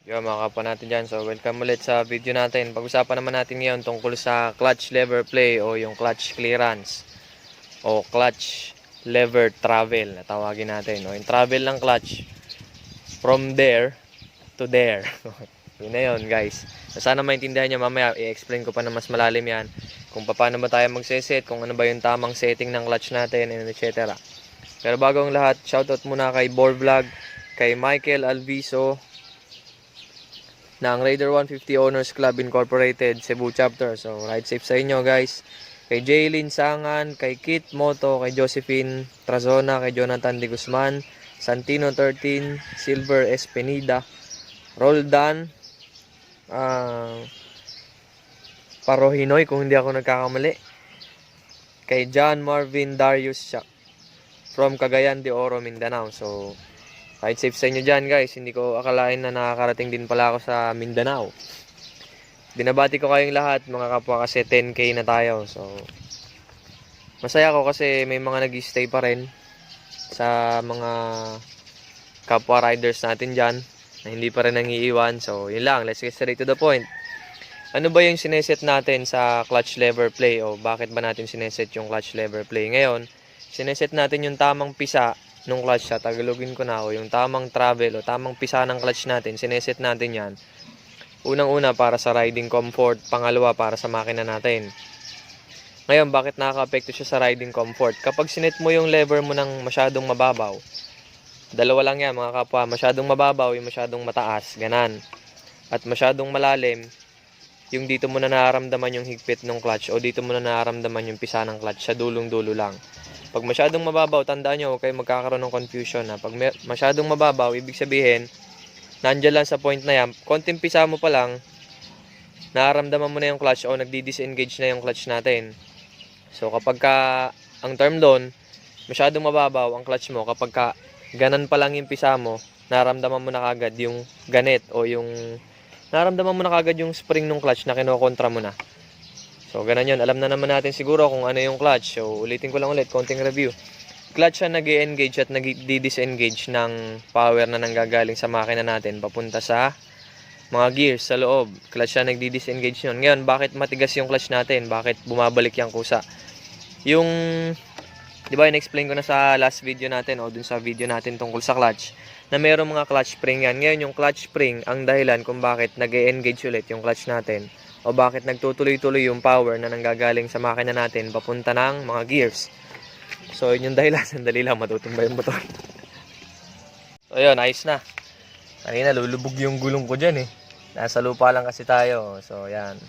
Yo mga kapwa natin dyan. So welcome ulit sa video natin. Pag-usapan naman natin ngayon tungkol sa clutch lever play o yung clutch clearance o clutch lever travel na tawagin natin. O yung travel ng clutch from there to there. Yun na yun guys. So, sana maintindihan nyo mamaya. I-explain ko pa na mas malalim yan. Kung paano ba tayo magseset, kung ano ba yung tamang setting ng clutch natin, and etc. Pero bago ang lahat, shoutout muna kay Bor Vlog, kay Michael Alviso, ng Raider 150 Owners Club Incorporated, Cebu Chapter. So, ride safe sa inyo guys. Kay Jaylin Sangan, kay Kit Moto, kay Josephine Trazona, kay Jonathan De Guzman, Santino 13, Silver Espenida, Roldan, Parohinoy kung hindi ako nagkakamali, kay John Marvin Darius from Cagayan de Oro, Mindanao. So, ride safe sa inyo dyan guys. Hindi ko akalain na nakakarating din pala ako sa Mindanao. Binabati ko kayong lahat mga kapwa kasi 10k na tayo. So masaya ko kasi may mga nag-stay pa rin sa mga kapwa riders natin dyan na hindi pa rin nangiiwan. So yun lang, let's get straight to the point. Ano ba yung sineset natin sa clutch lever play o bakit ba natin sineset yung clutch lever play? Ngayon, sineset natin yung tamang pisa nung clutch siya, tagalogin ko na ako, yung tamang travel o tamang pisa ng clutch natin, sineset natin yan. Unang-una para sa riding comfort, pangalawa para sa makina natin. Ngayon, bakit nakaka-apekto siya sa riding comfort? Kapag sinet mo yung lever mo ng masyadong mababaw, dalawa lang yan mga kapwa, masyadong mababaw, yung masyadong mataas, ganan. At masyadong malalim, yung dito mo na nararamdaman yung higpit ng clutch o dito mo na nararamdaman yung pisa ng clutch sa dulong-dulo lang. Pag masyadong mababaw, tandaan nyo, huwag kayo magkakaroon ng confusion. Pag masyadong mababaw, ibig sabihin, nandiyan lang sa point na yan, konting pisa mo pa lang, nararamdaman mo na yung clutch o nagdi-disengage na yung clutch natin. So kapag ka, ang term doon, masyadong mababaw ang clutch mo, kapag ka ganan pa lang yung pisa mo, nararamdaman mo na kagad yung ganit o yung, nararamdaman mo na kagad yung spring ng clutch na kinokontra mo na. So, ganun yun. Alam na naman natin siguro kung ano yung clutch. So, ulitin ko lang ulit, konting review. Clutch siya nag-engage at nag-disengage ng power na nanggagaling sa makina natin papunta sa mga gears sa loob. Clutch siya nag-disengage yun. Ngayon, bakit matigas yung clutch natin? Bakit bumabalik yung kusa? Yung, di ba, in-explain ko na sa last video natin o dun sa video natin tungkol sa clutch na mayroong mga clutch spring yan. Ngayon, yung clutch spring ang dahilan kung bakit nag-engage ulit yung clutch natin o bakit nagtutuloy-tuloy yung power na nanggagaling sa makina natin papunta ng mga gears. So, yun yung dahilan. Sandali lang, matutumba yung motor. So, yun, ayos na. Kanina, lulubog yung gulong ko dyan eh. Nasa lupa lang kasi tayo. So, yan.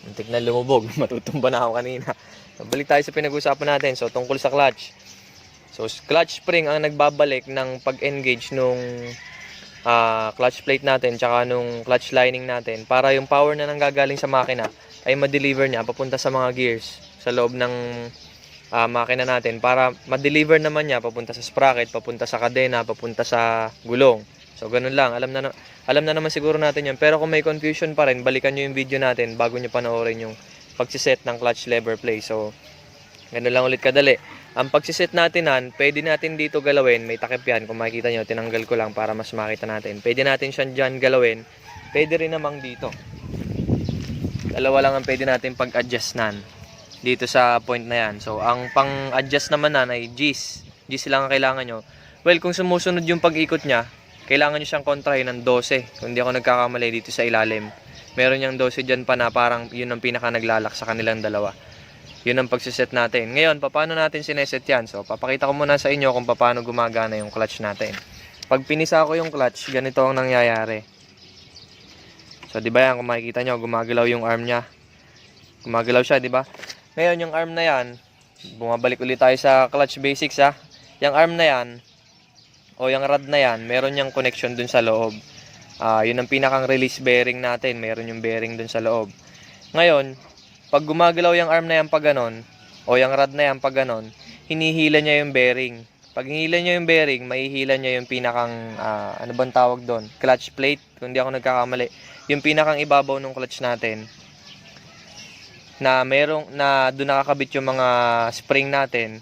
Muntik na lumubog. Matutumba na ako kanina. So, balik tayo sa pinag-usapan natin. So, tungkol sa clutch. So, clutch spring ang nagbabalik ng pag-engage nung clutch plate natin tsaka nung clutch lining natin para yung power na nanggagaling sa makina ay ma-deliver niya papunta sa mga gears sa loob ng makina natin para ma-deliver naman niya papunta sa sprocket, papunta sa kadena, papunta sa gulong. So ganun lang, alam na naman siguro natin yun. Pero kung may confusion pa rin, balikan nyo yung video natin bago nyo panoorin yung pagsiset ng clutch lever play. So ganun lang ulit kadali. Ang pagsiset natin pwede natin dito galawin, may takip yan, kung makikita nyo, tinanggal ko lang para mas makita natin. Pwede natin siya dyan galawin, pwede rin namang dito. Dalawa lang ang pwede natin pag-adjustnan dito sa point na yan. So, ang pang-adjust naman ay G's. G's lang ang kailangan nyo. Well, kung sumusunod yung pag-ikot nya, kailangan nyo siyang kontrahin ng 12. Kung hindi ako nagkakamali dito sa ilalim. Meron yung 12 dyan pa na parang yun ang pinaka naglalak sa kanilang dalawa. Yun ang pagsiset natin. Ngayon, paano natin sineset yan? So, papakita ko muna sa inyo kung paano gumagana yung clutch natin. Pag pinisa ko yung clutch, ganito ang nangyayari. So, di ba yan, kung makikita nyo, gumagalaw yung arm niya. Gumagalaw siya, di ba? Ngayon, yung arm na yan, bumabalik ulit tayo sa clutch basics, ha. Yung arm na yan, o yung rod na yan, meron yung connection dun sa loob. Yun ang pinakang release bearing natin. Meron yung bearing dun sa loob. Ngayon, pag gumagalaw yung arm na yan pag ganon, o yung rod na yan pag ganon, hinihila niya yung bearing. Pag hinihila niya yung bearing, mahihila niya yung pinakang, ano bang tawag doon? Clutch plate, kung di ako nagkakamali. Yung pinakang ibabaw ng clutch natin, na doon nakakabit yung mga spring natin,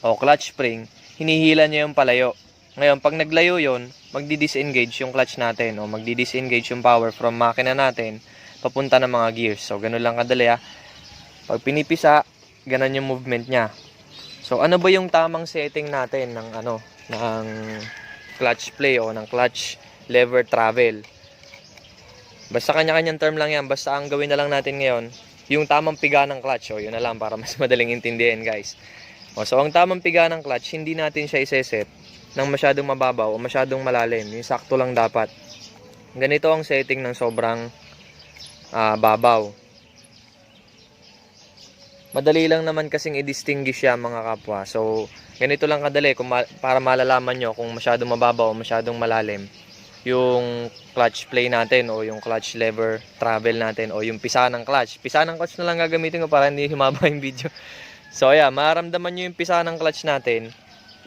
o clutch spring, hinihila niya yung palayo. Ngayon, pag naglayo yon, magdi-disengage yung clutch natin o magdi-disengage yung power from makina natin papunta ng mga gears. So, ganun lang kadali ha. Pag pinipisa, ganun yung movement niya. So, ano ba yung tamang setting natin ng ng clutch play o ng clutch lever travel? Basta kanya-kanyang term lang yan. Basta ang gawin na lang natin ngayon, yung tamang piga ng clutch. O, yun na lang para mas madaling intindihin, guys. O, so, ang tamang piga ng clutch, hindi natin siya iseset ng masyadong mababaw o masyadong malalim. Yung sakto lang dapat. Ganito ang setting ng sobrang babaw. Madali lang naman kasing i-distinguish siya, mga kapwa. So, ganito lang kadali para malalaman nyo kung masyadong mababaw o masyadong malalim yung clutch play natin o yung clutch lever travel natin o yung pisa ng clutch. Pisa ng clutch na lang gagamitin ko para hindi humaba yung video. So, ayan, maramdaman nyo yung pisa ng clutch natin.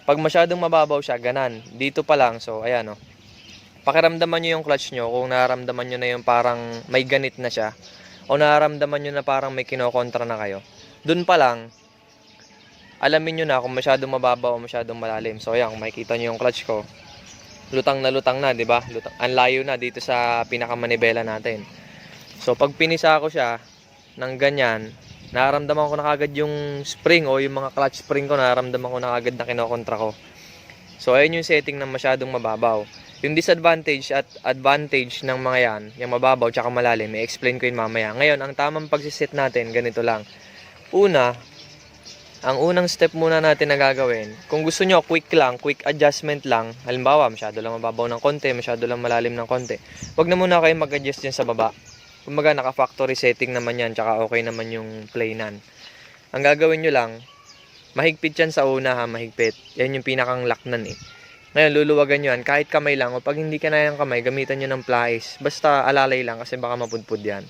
Pag masyadong mababaw siya, ganan. Dito pa lang. So, ayan o. Pakiramdaman nyo yung clutch nyo kung nararamdaman nyo na yung parang may ganit na siya o nararamdaman nyo na parang may kinokontra na kayo. Dun pa lang, alamin nyo na kung masyadong mababaw o masyadong malalim. So, ayan, kung makikita nyo yung clutch ko, lutang na, di ba? Ang layo na dito sa pinakamanibela natin. So, pag pinisa ko siya ng ganyan, nararamdaman ko na kagad yung spring o yung mga clutch spring ko, nararamdaman ko na kagad na kinokontra ko. So, ayun yung setting ng masyadong mababaw. Yung disadvantage at advantage ng mga yan, yung mababaw tsaka malalim, i-explain ko yun mamaya. Ngayon, ang tamang pagsiset natin, ganito lang. Una, ang unang step muna natin na gagawin, kung gusto nyo, quick adjustment lang. Halimbawa, masyado lang mababaw ng konti, masyado lang malalim ng konti. Huwag na muna kayo mag-adjust dyan sa baba. Kumbaga, naka-factory setting naman yan, tsaka okay naman yung play nan. Ang gagawin nyo lang, mahigpit yan sa una ha, mahigpit. Yan yung pinakang lock nan eh. Ngayon, luluwagan nyo yan, kahit kamay lang, o pag hindi ka na yung kamay, gamitan nyo ng plies. Basta alalay lang, kasi baka mapudpud yan.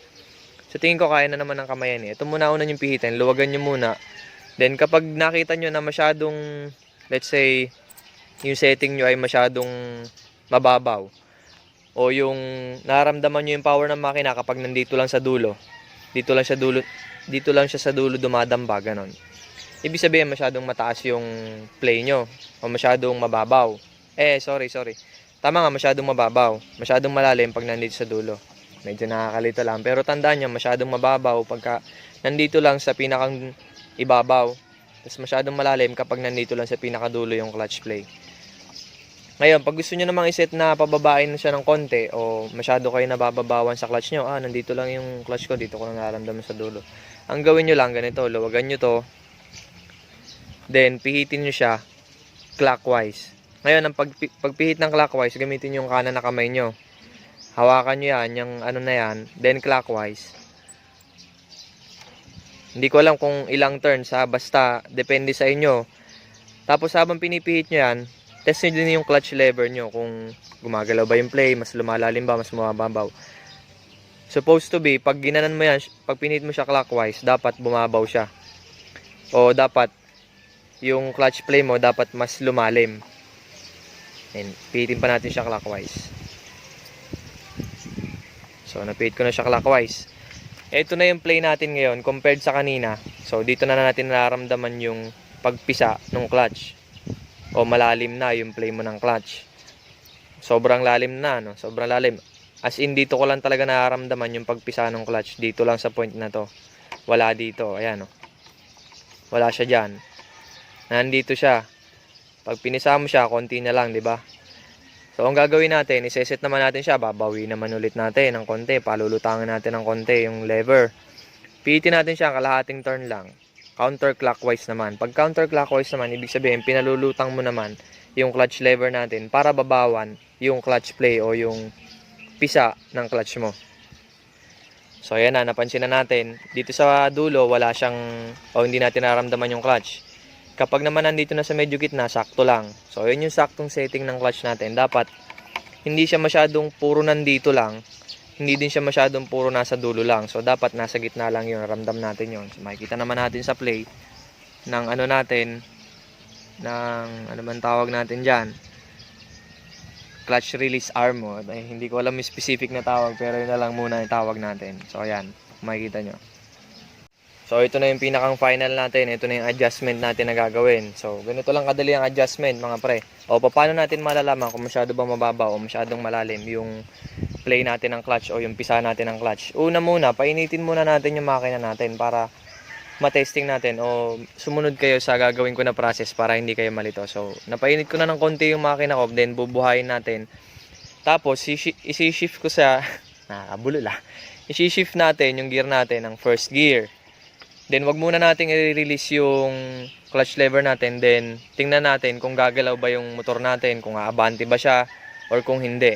So, tingin ko kaya na naman ng kamay yan eh. Ito muna una yung pihitin, luwagan nyo muna. Then, kapag nakita nyo na masyadong, let's say, yung setting nyo ay masyadong mababaw, o yung nararamdaman nyo yung power ng makina kapag nandito lang sa dulo, dito lang siya sa dulo dumadamba, ganon. Ibig sabihin, masyadong mataas yung play nyo, o masyadong mababaw. Sorry. Tama nga, masyadong mababaw. Masyadong malalim pag nandito sa dulo. Medyo nakakalito lang. Pero tandaan nyo, masyadong mababaw pagka nandito lang sa pinakang ibabaw. Tapos masyadong malalim kapag nandito lang sa pinakadulo yung clutch play. Ngayon, pag gusto nyo namang iset na pababain na siya ng konti o masyado kayo nabababawan sa clutch nyo, nandito lang yung clutch ko, dito ko lang nararamdaman sa dulo. Ang gawin nyo lang, ganito, luwagan nyo to. Then, pihitin nyo siya clockwise. Ngayon, ang pagpihit ng clockwise, gamitin yung kanan na kamay nyo. Hawakan nyo yan, yung na yan, then clockwise. Hindi ko alam kung ilang turns ha, basta depende sa inyo. Tapos habang pinipihit nyo yan, test nyo din yung clutch lever nyo kung gumagalaw ba yung play, mas lumalalim ba, mas mababaw. Supposed to be, pag ginanan mo yan, pag pinihit mo siya clockwise, dapat bumabaw siya. O dapat, yung clutch play mo, dapat mas lumalim. And pihitin pa natin siya clockwise. So, napihit ko na siya clockwise. Ito na yung play natin ngayon compared sa kanina. So, dito na natin nararamdaman yung pagpisa ng clutch. O malalim na yung play mo ng clutch. Sobrang lalim na, no? Sobrang lalim. As in, dito ko lang talaga nararamdaman yung pagpisa ng clutch. Dito lang sa point na to. Wala dito. Ayan, no? Wala siya dyan. Nandito siya. Pag pinisa mo siya, konti na lang, di ba? So, ang gagawin natin, iseset naman natin siya, babawi naman ulit natin ng konti, palulutangan natin ng konti yung lever. Pihitin natin siya, kalahating turn lang. Counterclockwise naman. Pag counterclockwise naman, ibig sabihin, pinalulutang mo naman yung clutch lever natin para babawan yung clutch play o yung pisa ng clutch mo. So, ayan na, napansin na natin. Dito sa dulo, wala siyang, o hindi natin nararamdaman yung clutch. Kapag naman nandito na sa medyo gitna, sakto lang. So, yun yung saktong setting ng clutch natin. Dapat, hindi siya masyadong puro nandito lang. Hindi din siya masyadong puro nasa dulo lang. So, dapat nasa gitna lang yun. Ramdam natin yun. So, makikita naman natin sa play ng natin, ng ano man tawag natin dyan. Clutch release arm mo. Hindi ko alam yung specific na tawag, pero yun na lang muna yung tawag natin. So, ayan. Makikita nyo. So, ito na yung pinakang final natin. Ito na yung adjustment natin na gagawin. So, ganito lang kadali ang adjustment, mga pre. O, paano natin malalaman kung masyado ba mababaw o masyadong malalim yung play natin ng clutch o yung pisa natin ng clutch? Una muna, painitin muna natin yung makina natin para matesting natin o sumunod kayo sa gagawin ko na process para hindi kayo malito. So, napainit ko na ng konti yung makina ko, then bubuhayin natin. Tapos, isi-shift ko sa, nakakabulol ah. Isi-shift natin yung gear natin ng first gear. Then, wag muna natin i-release yung clutch lever natin. Then, tingnan natin kung gagalaw ba yung motor natin, kung aabante ba siya, or kung hindi.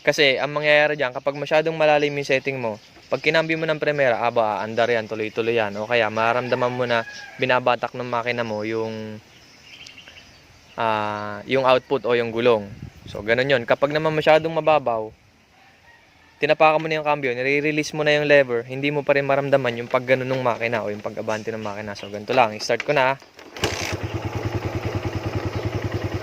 Kasi, ang mangyayari dyan, kapag masyadong malalim yung setting mo, pag kinambi mo ng primera, andar yan, tuloy-tuloy yan. O kaya, maramdaman mo na binabatak ng makina mo yung output o yung gulong. So, ganun yun. Kapag naman masyadong mababaw, tinapakan mo na yung cambio, nire-release mo na yung lever, hindi mo pa rin maramdaman yung pagganon ng makina o yung pag-abante ng makina. So, ganito lang. I-start ko na.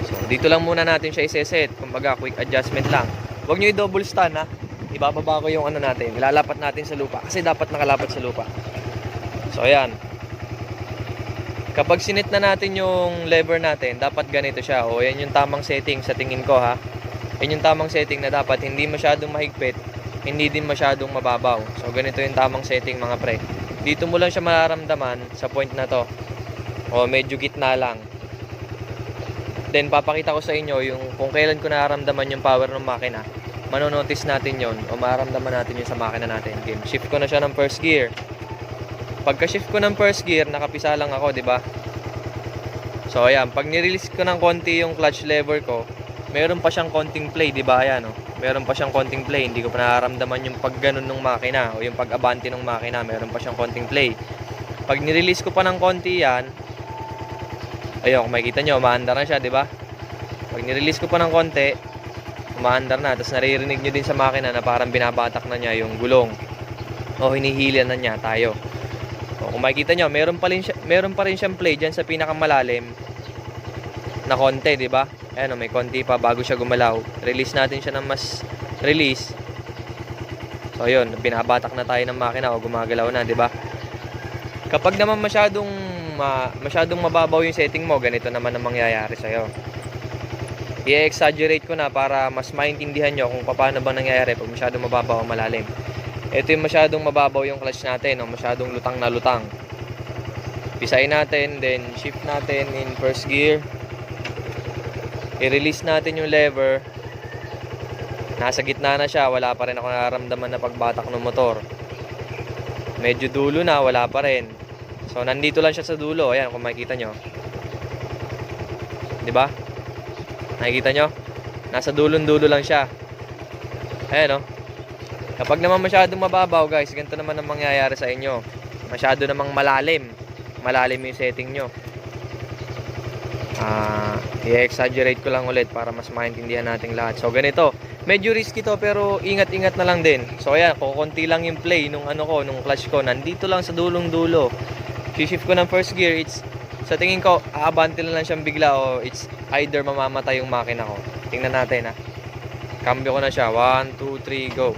So, dito lang muna natin siya i-set. Kumbaga, quick adjustment lang. Huwag nyo i-double stand, ha. Ibababa ko yung ano natin. Ilalapat natin sa lupa. Kasi dapat nakalapat sa lupa. So, ayan. Kapag sinit na natin yung lever natin, dapat ganito siya. O, yan yung tamang setting sa tingin ko, ha. Yan yung tamang setting na dapat hindi masyadong mahigpit, hindi din masyadong mababaw. So, ganito yung tamang setting, mga pre. Dito mo lang siya mararamdaman sa point na to. O, medyo gitna lang. Then, papakita ko sa inyo yung kung kailan ko nararamdaman yung power ng makina. Manonotice natin yon o mararamdaman natin yun sa makina natin. Game. Shift ko na siya ng first gear. Pagka-shift ko ng first gear, nakapisa lang ako, di ba? So, ayan. Pag nirelease ko ng konti yung clutch lever ko, meron pa siyang konting play, di ba? Ayan, oh. Meron pa siyang konting play. Hindi ko pa nararamdaman yung pagganon ng makina o yung pag-abante ng makina. Meron pa siyang konting play. Pag nirelease ko pa ng konti yan, ayun, kung makikita nyo, umaandar na siya, di ba? Pag nirelease ko pa ng konti, umaandar na. Tapos naririnig nyo din sa makina na parang binabatak na niya yung gulong. O hinihila na niya tayo. O, kung makikita nyo, meron pa rin siyang play dyan sa pinakamalalim na konti, di ba? Ayan, may konti pa bago siya gumalaw. Release natin siya ng mas release. So, yun, binabatak na tayo ng makina o gumagalaw na, di ba? Kapag naman masyadong mababaw yung setting mo, ganito naman ang mangyayari sa'yo. I-exaggerate ko na para mas maintindihan nyo kung paano ba nangyayari pag masyadong mababaw o malalim. Ito yung masyadong mababaw yung clutch natin, o masyadong lutang na lutang. Pisahin natin, then shift natin in first gear. I-release natin yung lever. Nasa gitna na siya, wala pa rin ako nararamdaman na pagbatak ng motor. Medyo dulo na, wala pa rin. So, nandito lang siya sa dulo. Ayan, kung makikita nyo. Diba? Nakikita nyo? Nasa dulon-dulo lang siya. Ayan, oh. Kapag naman masyadong mababaw, guys, ganito naman ang mangyayari sa inyo. Masyado namang malalim. Malalim yung setting nyo. I-exaggerate ko lang ulit para mas maintindihan nating lahat. So, ganito. Medyo risky to, pero ingat-ingat na lang din. So, ayan, kukunti lang yung play nung clutch ko. Nandito lang sa dulong-dulo. Shift ko ng first gear, sa tingin ko, aabante lang siyang bigla o it's either mamamatay yung makina ko. Tingnan natin, ha. Cambio ko na siya. 1, 2, 3, go.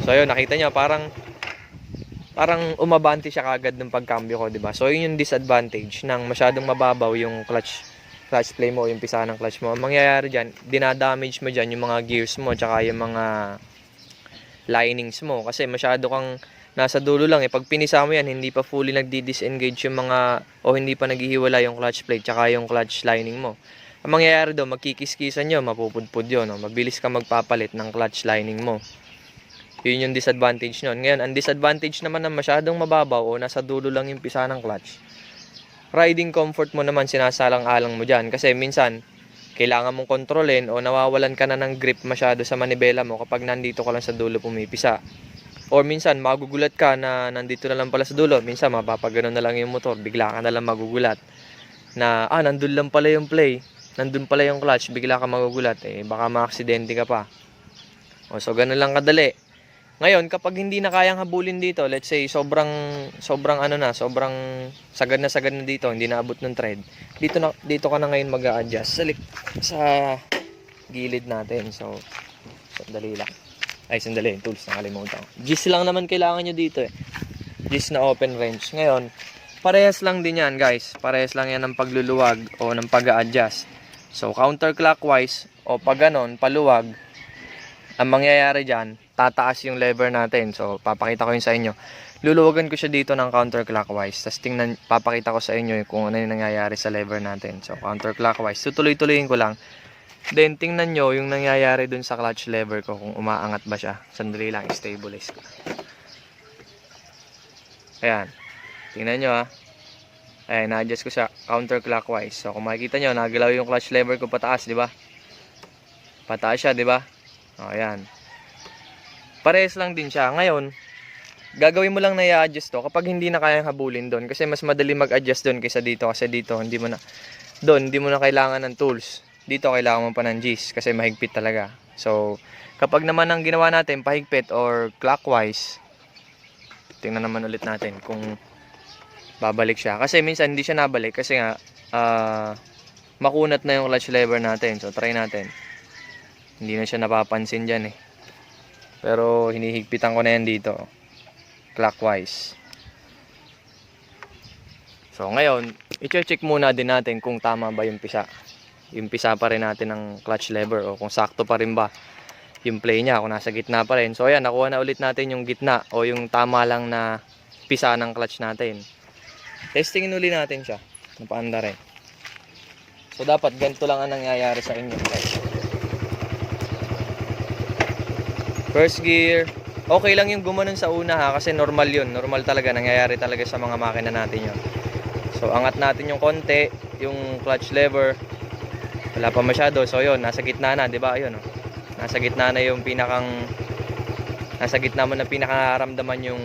So, yun, nakita nyo, parang umabante siya kagad ng pagcambio ko, diba? So, yun yung disadvantage ng masyadong mababaw yung clutch play mo, yung pisa ng clutch mo. Ang mangyayari dyan, dinadamage mo dyan yung mga gears mo, tsaka yung mga linings mo. Kasi masyado kang nasa dulo lang eh. Pag pinisa mo yan, hindi pa fully nagdi-disengage yung mga, o hindi pa naghihiwala yung clutch plate tsaka yung clutch lining mo. Ang mangyayari doon, magkikiskisan nyo, mapupudpud yun. No? Mabilis ka magpapalit ng clutch lining mo. Yun yung disadvantage nun. Ngayon, ang disadvantage naman na masyadong mababaw o nasa dulo lang yung pisa ng clutch, riding comfort mo naman sinasalang-alang mo dyan. Kasi minsan, kailangan mong kontrolin o nawawalan ka na ng grip masyado sa manibela mo kapag nandito ka lang sa dulo pumipisa. Or minsan, magugulat ka na nandito na lang pala sa dulo. Minsan, mapapagano na lang yung motor. Bigla ka na lang magugulat. Na, nandun lang pala yung play. Nandun pala yung clutch. Bigla ka magugulat. Baka ma-aksidente ka pa. So, ganun lang kadali. Ngayon, kapag hindi na kayang habulin dito, let's say, sobrang sagad na dito, hindi naabot ng tread. Dito ka na ngayon mag-a-adjust sa gilid natin. So, sandali lang. Ay, sandali, tools, nakalimutan ko. Gis lang naman kailangan nyo dito eh. gis na open range. Ngayon, parehas lang din yan guys. Parehas lang yan ng pagluluwag o ng pag-a-adjust. So, counterclockwise o pag ganon, paluwag, ang mangyayari dyan, tataas yung lever natin. So, papakita ko yun sa inyo. Luluwagan ko siya dito ng counterclockwise. Tapos papakita ko sa inyo kung ano yung nangyayari sa lever natin. So, counterclockwise. Tutuloy-tuloyin ko lang. Then, tingnan nyo yung nangyayari dun sa clutch lever ko kung umaangat ba siya. Sandali lang, stabilize ko. Ayan. Tingnan nyo ha. Ayan, na-adjust ko siya counterclockwise. So, kung makikita nyo, nagalaw yung clutch lever ko pataas, di ba? Pataas siya, di ba? O, ayan. Parehas lang din siya. Ngayon, gagawin mo lang na i-adjust to kapag hindi na kayang habulin doon. Kasi mas madali mag-adjust doon kaysa dito. Kasi dito, hindi mo na kailangan ng tools. Dito, kailangan mo pa ng G's kasi mahigpit talaga. So, kapag naman ang ginawa natin, pahigpit or clockwise, tingnan naman ulit natin kung babalik siya. Kasi minsan hindi siya nabalik kasi nga, makunat na yung clutch lever natin. So, try natin. Hindi na siya napapansin dyan eh. Pero hinihigpitan ko na yan dito. Clockwise. So ngayon, i-check muna din natin kung tama ba yung pisa. Yung pisa pa rin natin ng clutch lever o kung sakto pa rin ba yung play niya. Kung nasa gitna pa rin. So ayan, nakuha na ulit natin yung gitna o yung tama lang na pisa ng clutch natin. Testingin ulit natin siya. Napaanda rin. So dapat ganito lang ang nangyayari sa inyo guys. First gear, okay lang yung gumanon sa una ha, kasi normal yun. Normal talaga, nangyayari talaga sa mga makina natin yun. So, angat natin yung konti, yung clutch lever. Wala pa masyado. So, yun, nasa gitna na, di ba? Ayun, oh. Nasa gitna na yung nasa gitna mo na pinakaramdaman yung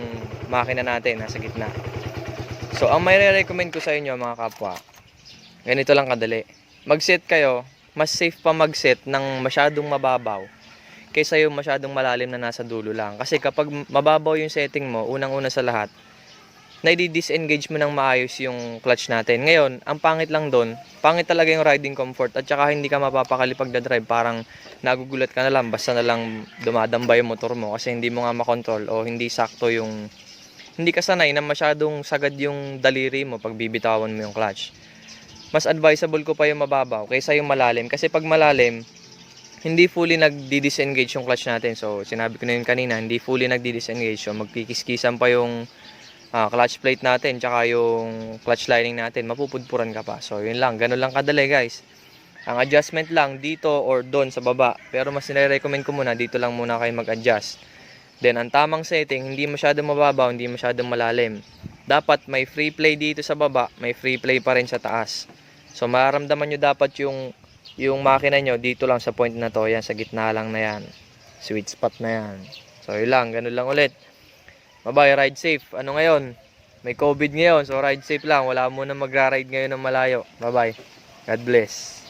makina natin, nasa gitna. So, ang may re-recommend ko sa inyo mga kapwa, ganito lang kadali. Mag-set kayo, mas safe pa mag-set ng masyadong mababaw kaysa yung masyadong malalim na nasa dulo lang. Kasi kapag mababaw yung setting mo, unang-una sa lahat, na-disengage mo ng maayos yung clutch natin. Ngayon, ang pangit lang doon, pangit talaga yung riding comfort at saka hindi ka mapapakali pag drive. Parang nagugulat ka na lang, basta na lang dumadamba yung motor mo kasi hindi mo nga makontrol o hindi sakto yung, hindi ka sanay na masyadong sagad yung daliri mo pag bibitawan mo yung clutch. Mas advisable ko pa yung mababaw kaysa yung malalim. Kasi pag malalim, hindi fully nagdi-disengage yung clutch natin. So, sinabi ko na yun kanina, hindi fully nagdi-disengage. So, magkikiskisan pa yung clutch plate natin, tsaka yung clutch lining natin. Mapupudpuran ka pa. So, yun lang. Ganun lang kadali, guys. Ang adjustment lang dito or doon sa baba. Pero mas nire-recommend ko muna, dito lang muna kayo mag-adjust. Then, ang tamang setting, hindi masyadong mababaw, hindi masyadong malalim. Dapat may free play dito sa baba, may free play pa rin sa taas. So, mararamdaman nyo dapat yung makina nyo dito lang sa point na to, yan sa gitna lang na yan, sweet spot na yan. So yun lang, ganun lang ulit. Bye bye, ride safe. Ano ngayon, may COVID ngayon, so ride safe lang, wala mo na magra-ride ngayon ng malayo. Bye bye, God bless.